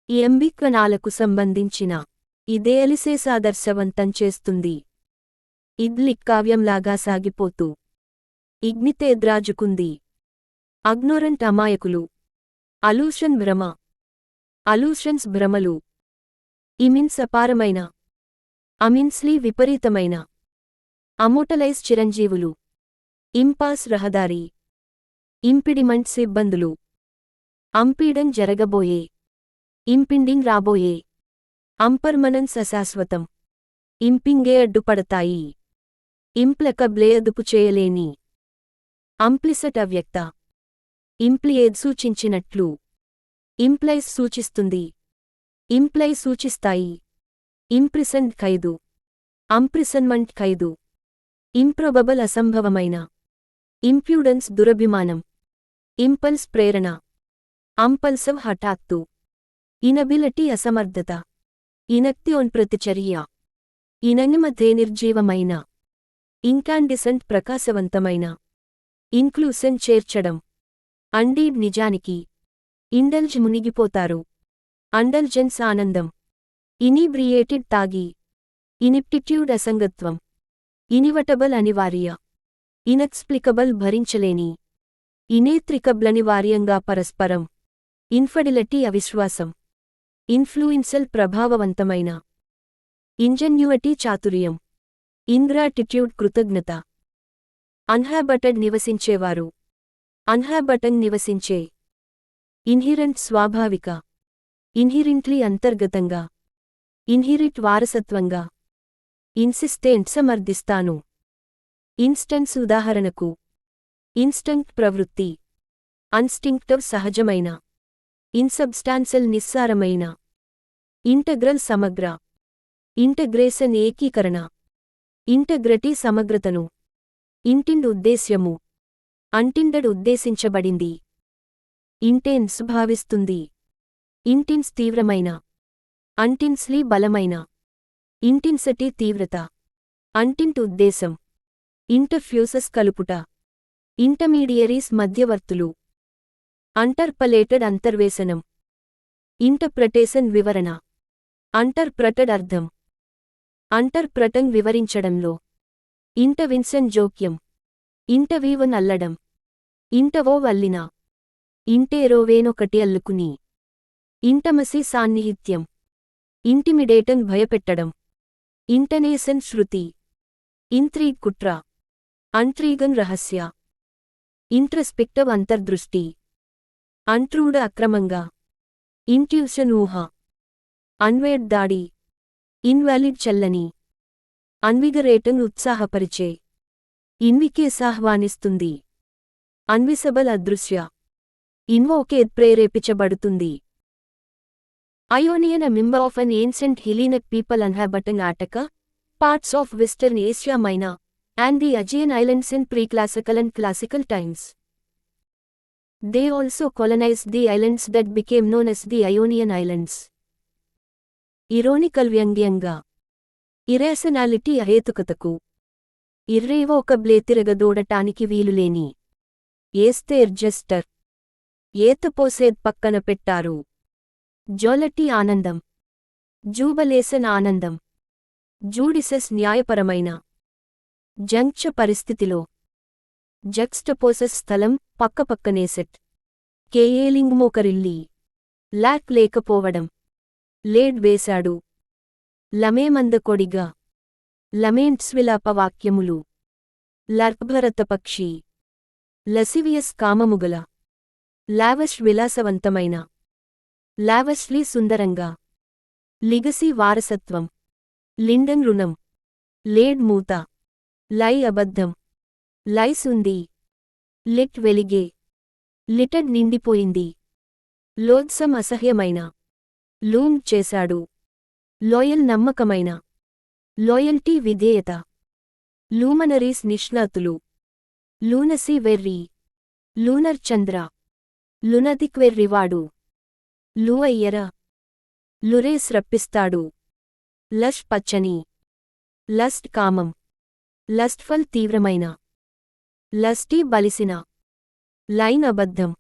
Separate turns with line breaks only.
MB కణాలకు సంబంధించిన ఇదేలిసేస్ ఆదర్శవంతం చేస్తుంది. ఇడ్లిక్ కావ్యంలాగా సాగిపోతూ ఇగ్నితేద్రాజుకుంది. అగ్నోరెంట్ అమాయకులు. అలూషన్ భ్రమ. అలూషన్స్ భ్రమలు. ఇమిన్స్ అపారమైన. అమిన్స్లీ విపరీతమైన. అమోటలైజ్ చిరంజీవులు. ఇంపాస్ రహదారి. ఇంపిడిమెంట్స్ ఇబ్బందులు. అంపీడన్ జరగబోయే. ఇంపిండింగ్ రాబోయే. అంపర్మనెన్స్ అశాశ్వతం. ఇంపింగే అడ్డుపడతాయి. ఇంప్లకబ్లే అదుపు చేయలేని. అంప్లిసట్ అవ్యక్త. ఇంప్లియేద్ సూచించినట్లు. ఇంప్లైస్ సూచిస్తుంది. ఇంప్లై సూచిస్తాయి. ఇంప్రిసన్డ్ ఖైదు. అంప్రిసన్మెంట్ ఖైదు. ఇంప్రొబబల్ అసంభవమైన. ఇంప్యూడెన్స్ దురభిమానం. ఇంపల్స్ ప్రేరణ. అంపల్సవ్ హఠాత్తు. ఇనబిలిటీ అసమర్థత. ఇనక్తియోన్ ప్రతిచర్య. ఇననిమధ్యే నిర్జీవమైన. ఇన్కాండిసెంట్ ప్రకాశవంతమైన. ఇన్క్లూసెన్ చేర్చడం. అండీడ్ నిజానికి. ఇండల్జ్ మునిగిపోతారు. అండల్జెన్స్ ఆనందం. ఇనీబ్రియేటెడ్ తాగి. ఇనిప్టిట్యూడ్ అసంగత్వం. ఇనివటబల్ అనివార్య. ఇనెక్స్ప్లికబల్ భరించలేని. ఇనేత్రికబ్లనివార్యంగా పరస్పరం. ఇన్ఫడిలిటీ అవిశ్వాసం. ఇన్ఫ్లూయిన్సల్ ప్రభావవంతమైన. ఇంజెన్యూటీ చాతుర్యం. ఇంగ్రాటిట్యూడ్ కృతజ్ఞత. అన్హాబటెడ్ నివసించేవారు. అన్హాబటన్ నివసించే. ఇన్హిరెంట్ స్వాభావిక. ఇన్హిరెంట్లీ అంతర్గతంగా. ఇన్హిరిట్ వారసత్వంగా. ఇన్సిస్టెంట్ సమర్థిస్తాను. ఇన్స్టెన్స్ ఉదాహరణకు. ఇన్స్టంక్ట్ ప్రవృత్తి. అన్స్టింక్టివ్ సహజమైన. ఇన్సబ్స్టాన్సల్ నిస్సారమైన. ఇంటగ్రల్ సమగ్ర. ఇంటగ్రేషన్ ఏకీకరణ. ఇంటగ్రిటీ సమగ్రతను. ఇంటిండ్ ఉద్దేశ్యము. అంటిండెడ్ ఉద్దేశించబడింది. ఇంటెన్స్ భావిస్తుంది. ఇంటిన్స్ తీవ్రమైన. అంటిన్స్లీ బలమైన. ఇంటిన్సిటీ తీవ్రత. అంటింట్ ఉద్దేశం. ఇంటర్ఫ్యూసస్ కలుపుట. ఇంటర్మీడియరీస్ మధ్యవర్తులు. అంటర్పలేటెడ్ అంతర్వేశనం. ఇంటర్ప్రటేషన్ వివరణ. అంటర్ప్రటెడ్ అర్థం. అంటర్ప్రటంగ్ వివరించడంలో. ఇంటవిన్సెన్ జోక్యం. ఇంటవీవన్ అల్లడం. ఇంటవో వల్లిన. ఇంటేరోవేనొకటి అల్లుకుని. ఇంటమసి సాన్నిహిత్యం. ఇంటిమిడేటన్ భయపెట్టడం. ఇంటనేసన్ శృతి. ఇంత్రీగ్ కుట్ర. అంట్రీగన్ రహస్య. ఇంట్రస్పెక్టివ్ అంతర్దృష్టి. అంట్రూడ అక్రమంగా. ఇంట్యూషన్ ఊహ. అన్వేడ్ దాడి. ఇన్వాలిడ్ చల్లని. అన్విగరేటన్ ఉత్సాహపరిచే. ఇన్వికేసాహ్వానిస్తుంది. అన్విసబల్ అదృశ్య. ఇన్వోకేద్ ప్రేరేపించబడుతుంది. Ionian, a member of an ancient Hellenic people inhabiting Attica, parts of Western Asia Minor, and the Aegean Islands in pre-classical and classical times. They also colonized the islands that became known as the Ionian Islands. Ironical వ్యంగ్యంగా. ఇరేషనాలిటీ అహేతుకతకు. ఇర్రేవోకబ్లే తిరగదోడటానికి వీలులేని. ఏస్తే ఎర్జెస్టర్. ఏతపోసేద్ పక్కన పెట్టారు. జోలటీ ఆనందం. జూబలేసన్ ఆనందం. జూడిసెస్ న్యాయపరమైన. జంక్ష పరిస్థితిలో. జక్స్టపోసెస్ స్థలం, పక్కపక్కనేసెట్. కేయేలింగ్ మోకరిల్లి. Lock లేకపోవడం. లేడ్ వేశాడు. లమేమందకొడిగా. లమేంట్స్ విలాపవాక్యములు. లర్భరతపక్షి. లసివియస్ కామముగల. లావష్ విలాసవంతమైన. లావష్లీ సుందరంగా. లిగసీ వారసత్వం. లిండన్ రుణం. లేడ్ మూత. లై అబద్ధం. లైస్ ఉంది. లిట్ వెలిగే. లిటడ్ నిండిపోయింది. లోత్సం అసహ్యమైన. లూమ్ చేశాడు. లోయల్ నమ్మకమైన. లోయల్టీ విధేయత. లూమనరీస్ నిష్ణాతులు. లూనసీ వెర్రి. లూనర్ చంద్ర. లునదిక్ వెర్రివాడు. లూఅయ్యర. లురేస్ రప్పిస్తాడు. లష్ పచ్చని. లస్ట్ కామం. లస్ట్ఫల్ తీవ్రమైన. లస్టీ బలిసిన. లైన్ అబద్ధం.